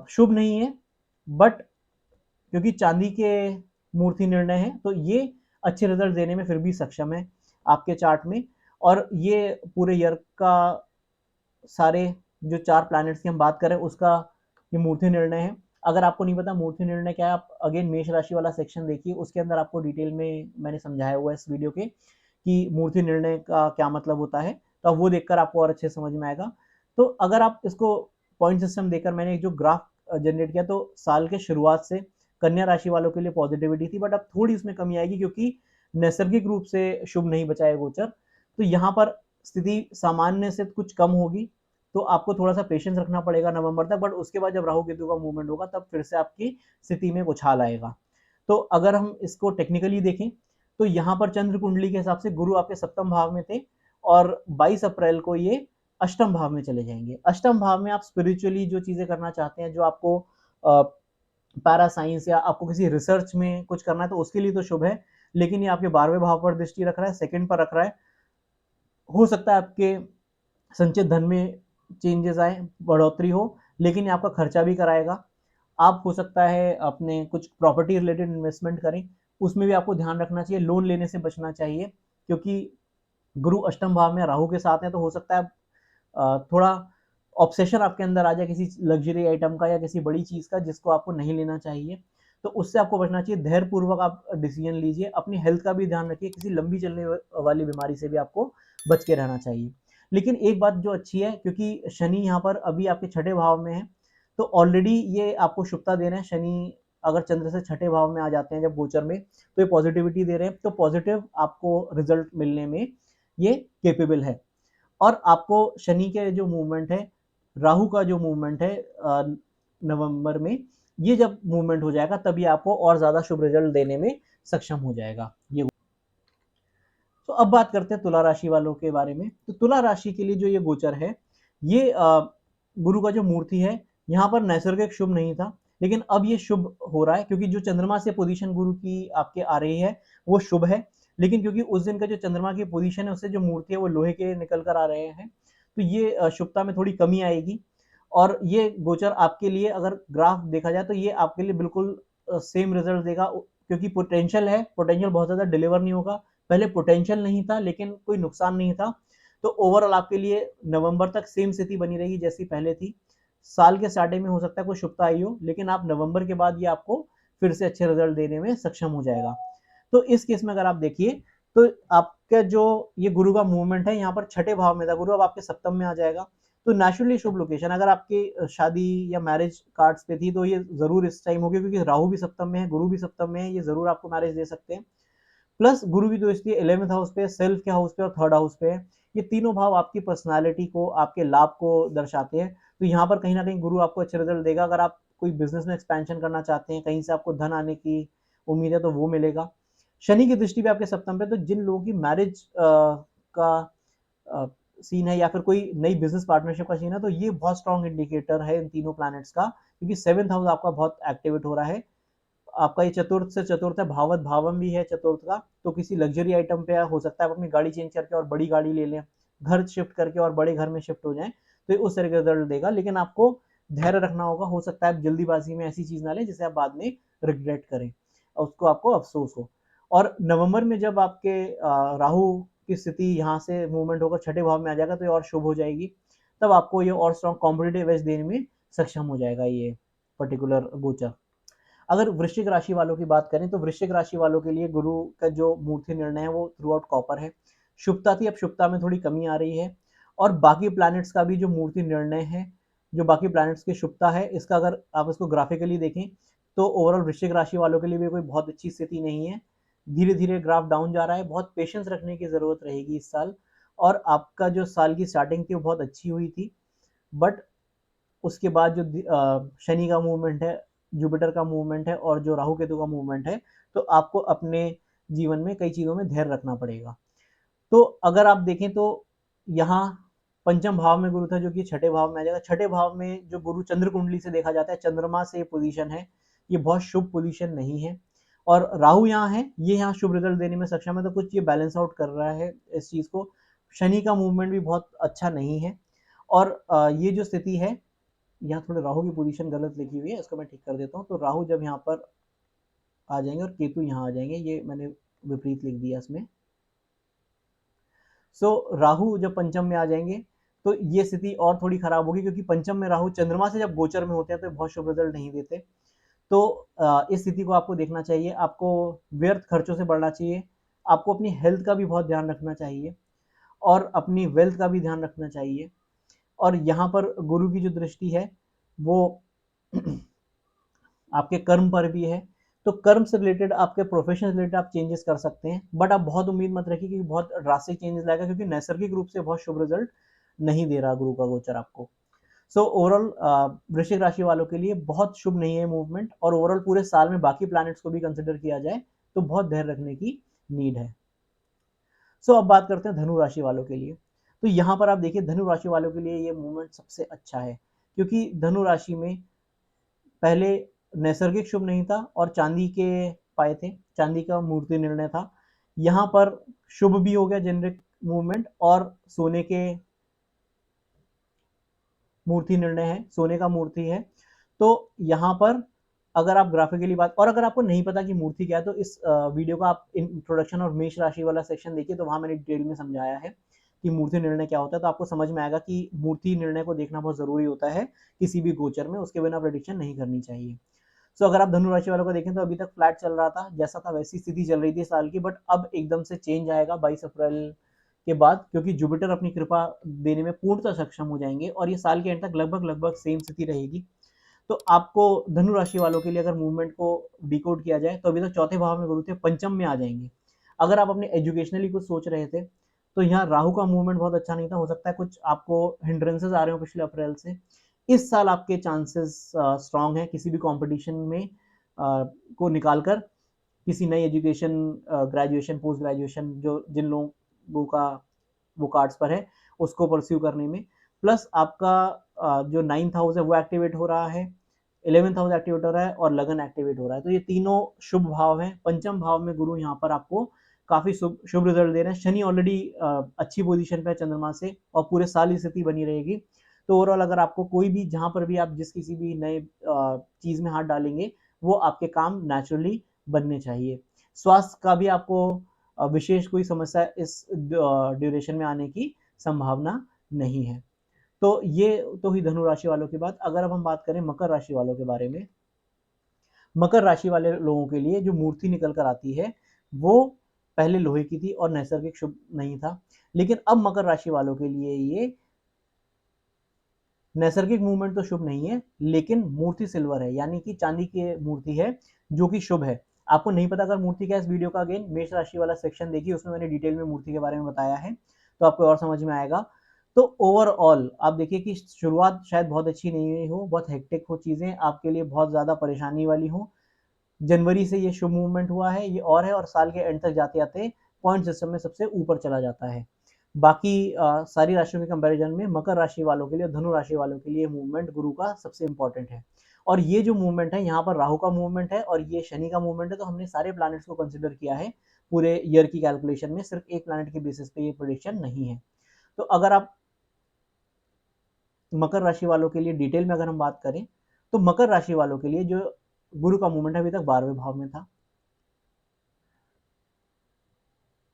शुभ नहीं है, बट क्योंकि चांदी के मूर्ति निर्णय है तो ये अच्छे रिजल्ट देने में फिर भी सक्षम है आपके चार्ट में। और ये पूरे ईयर का सारे जो 4 प्लैनेट्स की हम बात करें उसका ये मूर्ति निर्णय है। अगर आपको नहीं पता मूर्ति निर्णय क्या है, आप अगेन मेष राशि वाला सेक्शन देखिए, उसके अंदर आपको डिटेल में मैंने समझाया हुआ है इस वीडियो के कि मूर्ति निर्णय का क्या मतलब होता है। तो अब वो देखकर आपको और अच्छे समझ में आएगा। तो अगर आप इसको पॉइंट सिस्टम देकर मैंने जो ग्राफ जनरेट किया तो साल के शुरुआत से कन्या राशि वालों के लिए पॉजिटिविटी थी, बट अब थोड़ी इसमें कमी आएगी क्योंकि नैसर्गिक रूप से शुभ नहीं बचा है गोचर। तो यहाँ पर स्थिति सामान्य से कुछ कम होगी, तो आपको थोड़ा सा पेशेंस रखना पड़ेगा नवंबर तक। बट उसके बाद जब राहु केतु का मूवमेंट होगा तब फिर से आपकी स्थिति में उछाल आएगा। तो अगर हम इसको टेक्निकली देखें तो यहाँ पर चंद्र कुंडली के हिसाब से गुरु आपके सप्तम भाव में थे और 22 अप्रैल को ये अष्टम भाव में चले जाएंगे। अष्टम भाव में आप स्पिरिचुअली जो चीजें करना चाहते हैं, जो आपको पैरा साइंस या आपको किसी रिसर्च में कुछ करना है तो उसके लिए तो शुभ है। लेकिन ये आपके 12वें भाव पर दृष्टि रख रहा है, सेकंड पर रख रहा है। हो सकता है आपके संचित धन में चेंजेस आए, बढ़ोतरी हो, लेकिन ये आपका खर्चा भी कराएगा। आप हो सकता है अपने कुछ प्रॉपर्टी रिलेटेड इन्वेस्टमेंट करें, उसमें भी आपको ध्यान रखना चाहिए। लोन लेने से बचना चाहिए क्योंकि गुरु अष्टम भाव में राहु के साथ है। तो हो सकता है थोड़ा ऑब्सेशन आपके अंदर आ जाए किसी लग्जरी आइटम का या किसी बड़ी चीज का जिसको आपको नहीं लेना चाहिए। तो उससे आपको बचना चाहिए। धैर्य पूर्वक आप डिसीजन लीजिए। अपनी हेल्थ का भी ध्यान रखिए, किसी लंबी चलने वाली बीमारी से भी आपको बच के रहना चाहिए। लेकिन एक बात जो अच्छी है, क्योंकि शनि यहाँ पर अभी आपके छठे भाव में है तो ऑलरेडी ये आपको शुभता दे रहे हैं। शनि अगर चंद्र से छठे भाव में आ जाते हैं जब गोचर में तो ये पॉजिटिविटी दे रहे हैं। तो पॉजिटिव आपको रिजल्ट मिलने में ये केपेबल है। और आपको शनि के जो मूवमेंट है, राहु का जो मूवमेंट है नवंबर में, ये जब मूवमेंट हो जाएगा तभी आपको और ज्यादा शुभ रिजल्ट देने में सक्षम हो जाएगा ये। तो अब बात करते हैं तुला राशि वालों के बारे में। तो तुला राशि के लिए जो ये गोचर है, ये गुरु का जो मूर्ति है यहाँ पर नैसर्गिक शुभ नहीं था, लेकिन अब ये शुभ हो रहा है क्योंकि जो चंद्रमा से पोजीशन गुरु की आपके आ रही है वो शुभ है। लेकिन क्योंकि उस दिन का जो चंद्रमा की पोजीशन है उससे जो मूर्ति है वो लोहे के निकल कर आ रहे हैं, तो ये शुभता में थोड़ी कमी आएगी। और ये गोचर आपके लिए अगर ग्राफ देखा जाए तो ये आपके लिए बिल्कुल सेम रिजल्ट देगा, क्योंकि पोटेंशियल है, पोटेंशियल बहुत ज्यादा डिलीवर नहीं होगा। पहले पोटेंशियल नहीं था लेकिन कोई नुकसान नहीं था। तो ओवरऑल आपके लिए नवंबर तक सेम स्थिति बनी रहेगी जैसी पहले थी। साल के स्टार्टिंग में हो सकता है कोई शुभता आई हो, लेकिन आप नवंबर के बाद ये आपको फिर से अच्छे रिजल्ट देने में सक्षम हो जाएगा। तो इस केस में अगर आप देखिए तो आपका जो ये गुरु का मूवमेंट है यहाँ पर छठे भाव में था गुरु, अब आपके सप्तम में आ जाएगा। तो नेचुरली शुभ लोकेशन, अगर आपकी शादी या मैरिज कार्ड्स पे थी तो ये जरूर इस टाइम होगी, क्योंकि राहु भी सप्तम में है, गुरु भी सप्तम में है, ये जरूर आपको मैरिज दे सकते हैं। प्लस गुरु भी तो इसलिए 11th हाउस पे, सेल्फ के हाउस पे और थर्ड हाउस पे है। ये तीनों भाव आपकी पर्सनालिटी को, आपके लाभ को दर्शाते हैं। तो यहाँ पर कहीं ना कहीं गुरु आपको अच्छे रिजल्ट देगा। अगर आप कोई बिजनेस में एक्सपेंशन करना चाहते हैं, कहीं से आपको धन आने की उम्मीद है तो वो मिलेगा। शनि की दृष्टि भी आपके सप्तम पे, तो जिन लोगों की मैरिज का सीन है या फिर कोई नई बिजनेस पार्टनरशिप का सीन है, तो ये बहुत स्ट्रॉन्ग इंडिकेटर है इन तीनों प्लैनेट्स का, क्योंकि 7th हाउस आपका बहुत एक्टिवेट हो रहा है। आपका ये चतुर्थ से चतुर्थ है, भावत भावम भी है चतुर्थ का। तो किसी लग्जरी आइटम पे हो सकता है आप अपनी गाड़ी चेंज करके और बड़ी गाड़ी ले लें, घर शिफ्ट करके और बड़े घर में शिफ्ट हो जाएं, तो ये उस तरह का रिजल्ट देगा। लेकिन आपको धैर्य रखना होगा। हो सकता है आप जल्दीबाजी में ऐसी चीज ना लें जिसे आप बाद में रिग्रेट करें और उसको आपको अफसोस हो। और नवंबर में जब आपके राहु की स्थिति यहाँ से मूवमेंट होकर छठे भाव में आ जाएगा तो ये और शुभ हो जाएगी। तब आपको ये और स्ट्रॉन्ग कॉम्पिटेटिव एज देने में सक्षम हो जाएगा ये पर्टिकुलर गोचर। अगर वृश्चिक राशि वालों की बात करें तो वृश्चिक राशि वालों के लिए गुरु का जो मूर्ति निर्णय है वो थ्रू आउट कॉपर है। शुभता थी, अब शुभता में थोड़ी कमी आ रही है। और बाकी प्लैनेट्स का भी जो मूर्ति निर्णय है, जो बाकी प्लैनेट्स की शुभता है, इसका अगर आप इसको ग्राफिकली देखें तो ओवरऑल वृश्चिक राशि वालों के लिए भी कोई बहुत अच्छी स्थिति नहीं है। धीरे धीरे ग्राफ डाउन जा रहा है, बहुत पेशेंस रखने की ज़रूरत रहेगी इस साल। और आपका जो साल की स्टार्टिंग थी वो बहुत अच्छी हुई थी, बट उसके बाद जो शनि का मूवमेंट है, जुपिटर का मूवमेंट है और जो राहु केतु का मूवमेंट है, तो आपको अपने जीवन में कई चीज़ों में धैर्य रखना पड़ेगा। तो अगर आप देखें तो यहाँ पंचम भाव में गुरु था जो कि छठे भाव में आ जाएगा। छठे भाव में जो गुरु चंद्र कुंडली से देखा जाता है, चंद्रमा से पोजीशन है, ये बहुत शुभ पोजीशन नहीं है। और राहु यहाँ है, ये यहाँ शुभ रिजल्ट देने में सक्षम है, तो कुछ ये बैलेंस आउट कर रहा है इस चीज़ को। शनि का मूवमेंट भी बहुत अच्छा नहीं है। और ये जो स्थिति है, यहाँ थोड़े राहु की पोजीशन गलत लिखी हुई है, इसको मैं ठीक कर देता हूँ। तो राहु जब यहाँ पर आ जाएंगे और केतु यहाँ आ जाएंगे, ये मैंने विपरीत लिख दिया इसमें। राहु जब पंचम में आ जाएंगे तो ये स्थिति और थोड़ी खराब होगी, क्योंकि पंचम में राहु चंद्रमा से जब गोचर में होते हैं तो बहुत शुभ रिजल्ट नहीं देते। तो इस स्थिति को आपको देखना चाहिए, आपको व्यर्थ खर्चों से बढ़ना चाहिए, आपको अपनी हेल्थ का भी बहुत ध्यान रखना चाहिए और अपनी वेल्थ का भी ध्यान रखना चाहिए। और यहाँ पर गुरु की जो दृष्टि है वो आपके कर्म पर भी है, तो कर्म से रिलेटेड, आपके प्रोफेशन से रिलेटेड आप चेंजेस कर सकते हैं, बट आप बहुत उम्मीद मत रखिए कि बहुत ड्रास्टिक चेंजेस लाएगा, क्योंकि नैसर्गिक रूप से बहुत शुभ रिजल्ट नहीं दे रहा गुरु का गोचर आपको। ओवरऑल वृश्चिक राशि वालों के लिए बहुत शुभ नहीं है मूवमेंट, और ओवरऑल पूरे साल में बाकी प्लैनेट्स को भी कंसिडर किया जाए तो बहुत धैर्य रखने की नीड है। अब बात करते हैं धनु राशि वालों के लिए। तो यहाँ पर आप देखिए, धनु राशि वालों के लिए ये मूवमेंट सबसे अच्छा है, क्योंकि धनु राशि में पहले नैसर्गिक शुभ नहीं था और चांदी के पाए थे, चांदी का मूर्ति निर्णय था। यहाँ पर शुभ भी हो गया जेनरिक मूवमेंट, और सोने के मूर्ति निर्णय है, सोने का मूर्ति है। तो यहाँ पर अगर आप ग्राफिकली बात, और अगर आपको नहीं पता कि मूर्ति क्या है, तो इस वीडियो का आप इंट्रोडक्शन और मेष राशि वाला सेक्शन देखिए, तो वहां मैंने डिटेल में समझाया है कि मूर्ति निर्णय क्या होता है। तो आपको समझ में आएगा कि मूर्ति निर्णय को देखना बहुत जरूरी होता है किसी भी गोचर में, उसके बिना प्रेडिक्शन नहीं करनी चाहिए। अगर आप धनु राशि वालों को देखें तो अभी तक फ्लैट चल रहा था, जैसा था वैसी स्थिति चल रही थी साल की, बट अब एकदम से चेंज आएगा 22 अप्रैल के बाद, क्योंकि जुपिटर अपनी कृपा देने में पूर्णतः सक्षम हो जाएंगे और ये साल के एंड तक लगभग सेम स्थिति रहेगी। तो आपको धनु राशि वालों के लिए अगर मूवमेंट को डिकोड किया जाए तो अभी तक चौथे भाव में गुरु थे, पंचम में आ जाएंगे। अगर आप अपने एजुकेशनली कुछ सोच रहे थे तो यहाँ राहु का मूवमेंट बहुत अच्छा नहीं था, हो सकता है कुछ आपको हिंड्रेंसेस आ रहे हो पिछले अप्रैल से। इस साल आपके चांसेस स्ट्रांग है किसी भी कंपटीशन में को निकालकर किसी नई एजुकेशन, ग्रेजुएशन, पोस्ट ग्रेजुएशन, जो जिन लोगों का वो कार्ड्स पर है, उसको परस्यू करने में। प्लस आपका जो 9th हाउस है वो एक्टिवेट हो रहा है, 11th हाउस एक्टिवेट हो रहा है और लगन एक्टिवेट हो रहा है। तो ये तीनों शुभ भाव हैं। पंचम भाव में गुरु यहाँ पर आपको काफी शुभ रिजल्ट दे रहे हैं। शनि ऑलरेडी अच्छी पोजीशन पे है चंद्रमा से, और पूरे साल ही स्थिति बनी रहेगी। तो ओवरऑल अगर आपको कोई भी, जहां पर भी आप जिस किसी भी नए चीज में हाथ डालेंगे, वो आपके काम नेचुरली बनने चाहिए। स्वास्थ्य का भी आपको विशेष कोई समस्या इस ड्यूरेशन में आने की संभावना नहीं है। तो ये तो हुई धनु राशि वालों की बात। अगर अब हम बात करें मकर राशि वालों के बारे में, मकर राशि वाले लोगों के लिए जो मूर्ति निकल कर आती है वो पहले लोहे की थी और नैसर्गिक शुभ नहीं था, लेकिन अब मकर राशि वालों के लिए ये नैसर्गिक मूवमेंट तो शुभ नहीं है, लेकिन मूर्ति सिल्वर है, यानी कि चांदी की मूर्ति है जो कि शुभ है। आपको नहीं पता अगर मूर्ति क्या है, इस वीडियो का अगेन मेष राशि वाला सेक्शन देखिए, उसमें मैंने डिटेल में मूर्ति के बारे में बताया है, तो आपको और समझ में आएगा। तो ओवरऑल आप देखिए कि शुरुआत शायद बहुत अच्छी नहीं हो, बहुत हेक्टिक हो चीजें, आपके लिए बहुत ज्यादा परेशानी वाली हो। जनवरी से ये शुभ मूवमेंट हुआ है, ये और साल के एंड तक जाते जाते पॉइंट सिस्टम में सबसे ऊपर चला जाता है। बाकी सारी राशियों के कंपैरिजन में मकर राशि वालों के लिए, धनु राशि वालों के लिए मूवमेंट गुरु का सबसे इंपॉर्टेंट है। और ये जो मूवमेंट है, यहाँ पर राहु का मूवमेंट है और ये शनि का मूवमेंट है, तो हमने सारे प्लैनेट्स को कंसिडर किया है पूरे ईयर की कैलकुलेशन में, सिर्फ एक प्लैनेट के बेसिस पे ये प्रेडिक्शन नहीं है। तो अगर आप मकर राशि वालों के लिए डिटेल में अगर हम बात करें, तो मकर राशि वालों के लिए जो गुरु का मूवमेंट अभी तक 12वें भाव में था,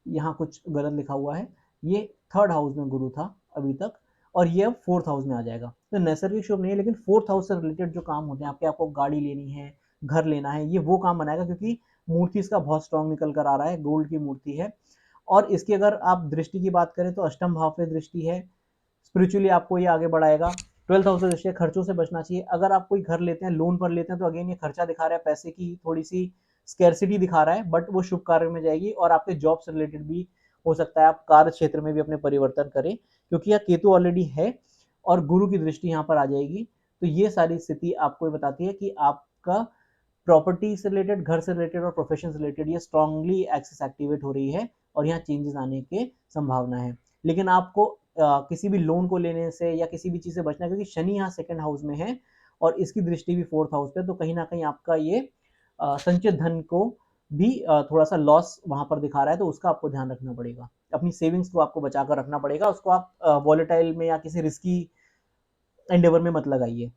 यहाँ कुछ गलत लिखा हुआ है, ये 3rd हाउस में गुरु था अभी तक, और ये अब 4th हाउस में आ जाएगा। तो नैसर्गिक शुभ नहीं है, लेकिन 4th हाउस से रिलेटेड जो काम होते हैं आपके, आपको गाड़ी लेनी है, घर लेना है, ये वो काम बनाएगा, क्योंकि मूर्ति इसका बहुत स्ट्रांग निकल कर आ रहा है, गोल्ड की मूर्ति है। और इसकी अगर आप दृष्टि की बात करें तो अष्टम भाव पे दृष्टि है, स्पिरिचुअली आपको ये आगे बढ़ाएगा। 12th हाउस से दृष्टि है, खर्चों से बचना चाहिए। अगर आप कोई घर लेते हैं, लोन पर लेते हैं, तो अगेन ये खर्चा दिखा रहा है, पैसे की थोड़ी सी स्कैर्सिटी दिखा रहा है, बट वो शुभ कार्य में जाएगी। और आपके जॉब से रिलेटेड भी हो सकता है, आप कार्य क्षेत्र में भी अपने परिवर्तन करें, क्योंकि यह केतु ऑलरेडी है और गुरु की दृष्टि यहाँ पर आ जाएगी। तो ये सारी स्थिति आपको बताती है कि आपका प्रॉपर्टी से रिलेटेड, घर से रिलेटेड और प्रोफेशन से रिलेटेड ये स्ट्रांगली एक्सेस एक्टिवेट हो रही है और यहाँ चेंजेस आने के संभावना है। लेकिन आपको किसी भी लोन को लेने से या किसी भी चीज से बचना है, क्योंकि शनि यहाँ सेकंड हाउस में है और इसकी दृष्टि भी 4th हाउस पे, तो कहीं ना कहीं आपका ये संचित धन को भी थोड़ा सा लॉस वहां पर दिखा रहा है, तो उसका आपको ध्यान रखना पड़ेगा। अपनी सेविंग्स को आपको बचा कर रखना पड़ेगा, उसको आप वॉलेटाइल में या किसी रिस्की एंडेवर में मत लगाइए।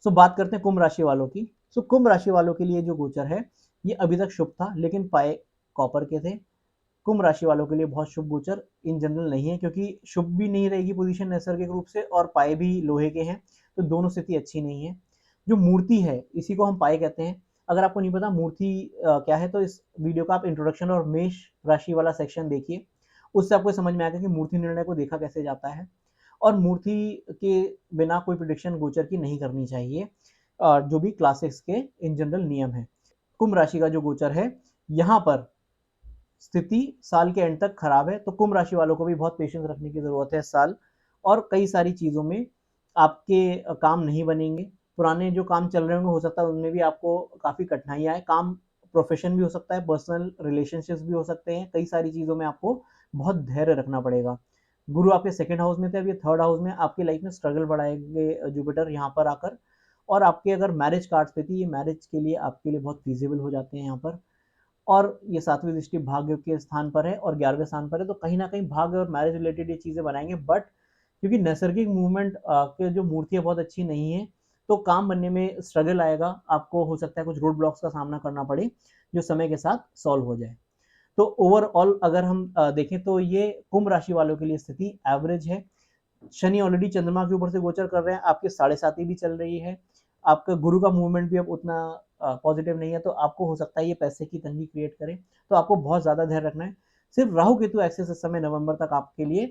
सो बात करते हैं कुंभ राशि वालों की। सो कुंभ राशि वालों के लिए जो गोचर है ये अभी तक शुभ था, लेकिन पाए कॉपर के थे। कुंभ राशि वालों के लिए बहुत शुभ गोचर इन जनरल नहीं है, क्योंकि शुभ भी नहीं रहेगी पोजीशन नैसर्गिक रूप से, और पाए भी लोहे के हैं, तो दोनों स्थिति अच्छी नहीं है। जो मूर्ति है इसी को हम पाए कहते हैं। अगर आपको नहीं पता मूर्ति क्या है, तो इस वीडियो का आप इंट्रोडक्शन और मेष राशि वाला सेक्शन देखिए, उससे आपको समझ में आएगा कि मूर्ति निर्णय को देखा कैसे जाता है। और मूर्ति के बिना कोई प्रिडिक्शन गोचर की नहीं करनी चाहिए, जो भी क्लासिक्स के इन जनरल नियम है। कुंभ राशि का जो गोचर है यहाँ पर स्थिति साल के एंड तक खराब है, तो कुंभ राशि वालों को भी बहुत पेशेंस रखने की जरूरत है इस साल। और कई सारी चीजों में आपके काम नहीं बनेंगे। पुराने जो काम चल रहे होंगे हो सकता है उनमें भी आपको काफी कठिनाइयां आए। काम प्रोफेशन भी हो सकता है, पर्सनल रिलेशनशिप्स भी हो सकते हैं, कई सारी चीजों में आपको बहुत धैर्य रखना पड़ेगा। गुरु आपके सेकंड हाउस में थे, अब ये थर्ड हाउस में आपकी लाइफ में स्ट्रगल बढ़ाएंगे जुपिटर यहाँ पर आकर। और आपके अगर मैरिज कार्ड्स पे थी, ये मैरिज के लिए आपके लिए बहुत फीजिबल हो जाते हैं यहाँ पर। और ये 7वीं दृष्टि भाग्य के स्थान पर है और 11वें स्थान पर है, तो कहीं ना कहीं भाग्य और मैरिज रिलेटेड ये चीजें बनाएंगे। बट क्योंकि नैसर्गिक मूवमेंट के जो मूर्तियां बहुत अच्छी नहीं है, तो काम बनने में स्ट्रगल आएगा, आपको हो सकता है कुछ रोड ब्लॉक्स का सामना करना पड़े, जो समय के साथ सॉल्व हो जाए। तो ओवरऑल अगर हम देखें तो ये कुंभ राशि वालों के लिए स्थिति एवरेज है। शनि ऑलरेडी चंद्रमा के ऊपर से गोचर कर रहे हैं, आपके 7.5 भी चल रही है, आपका गुरु का मूवमेंट भी अब उतना पॉजिटिव नहीं है, तो आपको हो सकता है ये पैसे की तंगी क्रिएट करे, तो आपको बहुत ज्यादा ध्यान रखना है। सिर्फ राहु केतु एक्सेस इस समय नवंबर तक आपके लिए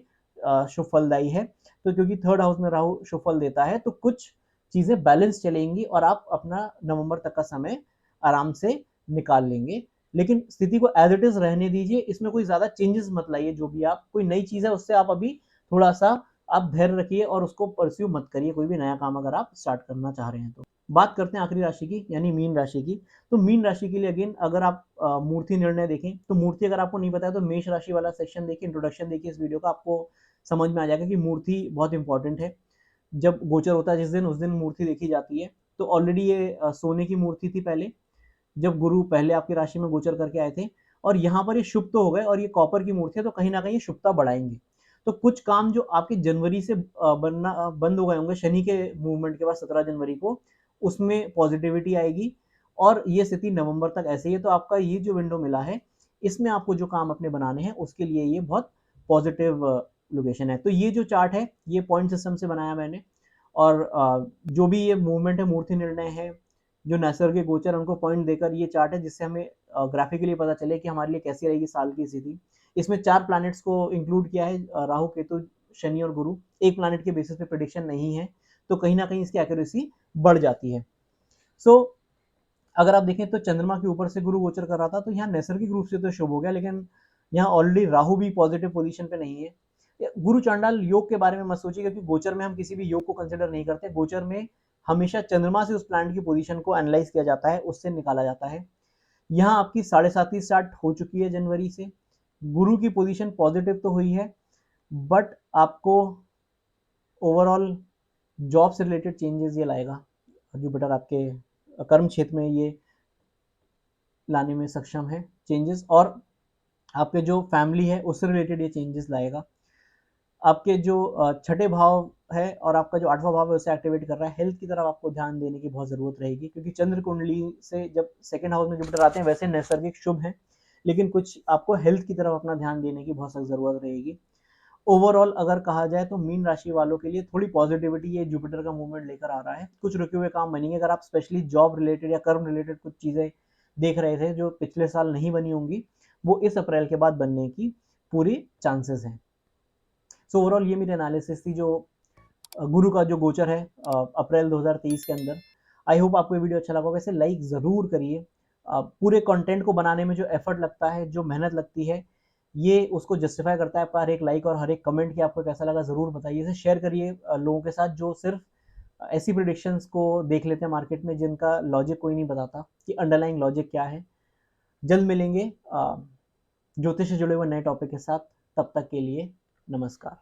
शुभ फलदायी है, तो क्योंकि थर्ड हाउस में राहु शुभ फल देता है, तो कुछ चीजें बैलेंस चलेंगी और आप अपना नवंबर तक का समय आराम से निकाल लेंगे। लेकिन स्थिति को एज इट इज रहने दीजिए, इसमें कोई ज्यादा चेंजेस मत लाइए। जो भी आप कोई नई चीज है उससे आप अभी थोड़ा सा आप धैर्य रखिए और उसको परस्यू मत करिए, कोई भी नया काम अगर आप स्टार्ट करना चाह रहे हैं तो। बात करते हैं आखिरी राशि की, यानी मीन राशि की। तो मीन राशि के लिए अगेन अगर आप मूर्ति निर्णय देखें, तो मूर्ति अगर आपको नहीं पता है तो मेष राशि वाला सेक्शन देखिए, इंट्रोडक्शन देखिए इस वीडियो का, आपको समझ में आ जाएगा कि मूर्ति बहुत इंपॉर्टेंट है। जब गोचर होता है जिस दिन, उस दिन मूर्ति देखी जाती है। तो ऑलरेडी ये सोने की मूर्ति थी पहले, जब गुरु पहले आपकी राशि में गोचर करके आए थे, और यहाँ पर ये शुभ तो हो गए और ये कॉपर की मूर्ति है, तो कहीं ना कहीं ये शुभता बढ़ाएंगे। तो कुछ काम जो आपके जनवरी से बनना बंद हो गए होंगे शनि के मूवमेंट के बाद 17 जनवरी को, उसमें पॉजिटिविटी आएगी। और ये स्थिति नवंबर तक ऐसे ही है, तो आपका ये जो विंडो मिला है इसमें आपको जो काम अपने बनाने हैं उसके लिए ये बहुत पॉजिटिव लोकेशन है। तो ये जो चार्ट है ये पॉइंट सिस्टम से बनाया मैंने, और जो भी ये मूवमेंट है, मूर्ति निर्णय है, जो नैसर्गिक गोचर उनको पॉइंट देकर ये चार्ट है, जिससे हमें ग्राफिकली पता चले कि हमारे लिए कैसी रहेगी साल की स्थिति। इसमें 4 प्लैनेट्स को इंक्लूड किया है, राहु केतु शनि और गुरु। एक प्लैनेट के बेसिस पे प्रेडिक्शन नहीं है, तो कहीं ना कहीं इसकी एक्यूरेसी बढ़ जाती है। सो अगर आप देखें तो चंद्रमा के ऊपर से गुरु गोचर कर रहा था, तो यहाँ नैसर्गिक रूप से तो शुभ हो गया, लेकिन यहाँ ऑलरेडी राहु भी पॉजिटिव पोजीशन पे नहीं है। गुरु चांडाल योग के बारे में मत सोचिए, क्योंकि गोचर में हम किसी भी योग को कंसिडर नहीं करते। गोचर में हमेशा चंद्रमा से उस प्लैनेट की पोजीशन को एनालाइज किया जाता है, उससे निकाला जाता है। यहाँ आपकी 7.5 स्टार्ट हो चुकी है जनवरी से, गुरु की पोजीशन पॉजिटिव तो हुई है, बट आपको ओवरऑल जॉब से रिलेटेड चेंजेस ये लाएगा। जुपिटर आपके कर्म क्षेत्र में ये लाने में सक्षम है चेंजेस, और आपके जो फैमिली है उससे रिलेटेड ये चेंजेस लाएगा। आपके जो छठे भाव है और आपका जो 8वां भाव है उसे एक्टिवेट कर रहा है। हेल्थ की तरफ आपको ध्यान देने की बहुत जरूरत रहेगी, क्योंकि चंद्र कुंडली से जब सेकंड हाउस में जुपिटर आते हैं वैसे नैसर्गिक शुभ है, लेकिन कुछ आपको हेल्थ की तरफ अपना ध्यान देने की बहुत सख्त जरूरत रहेगी। ओवरऑल अगर कहा जाए तो मीन राशि वालों के लिए थोड़ी पॉजिटिविटी ये जुपिटर का मूवमेंट लेकर आ रहा है। कुछ रुके हुए काम बनेंगे। अगर आप स्पेशली जॉब रिलेटेड या कर्म रिलेटेड कुछ चीज़ें देख रहे थे जो पिछले साल नहीं बनी होंगी, वो इस अप्रैल के बाद बनने की पूरी चांसेस हैं। सो ओवरऑल ये मेरी एनालिसिस थी जो गुरु का जो गोचर है अप्रैल 2023 के अंदर। आई होप आपको ये वीडियो अच्छा लगा होगा। इसे लाइक ज़रूर करिए। पूरे कंटेंट को बनाने में जो एफर्ट लगता है, जो मेहनत लगती है, ये उसको जस्टिफाई करता है आपका हर एक लाइक और हर एक कमेंट कि आपको कैसा लगा। ज़रूर बताइए, इसे शेयर करिए लोगों के साथ जो सिर्फ ऐसी प्रिडिक्शंस को देख लेते हैं मार्केट में जिनका लॉजिक कोई नहीं बताता कि अंडरलाइंग लॉजिक क्या है। जल्द मिलेंगे ज्योतिष से जुड़े हुए नए टॉपिक के साथ। तब तक के लिए नमस्कार।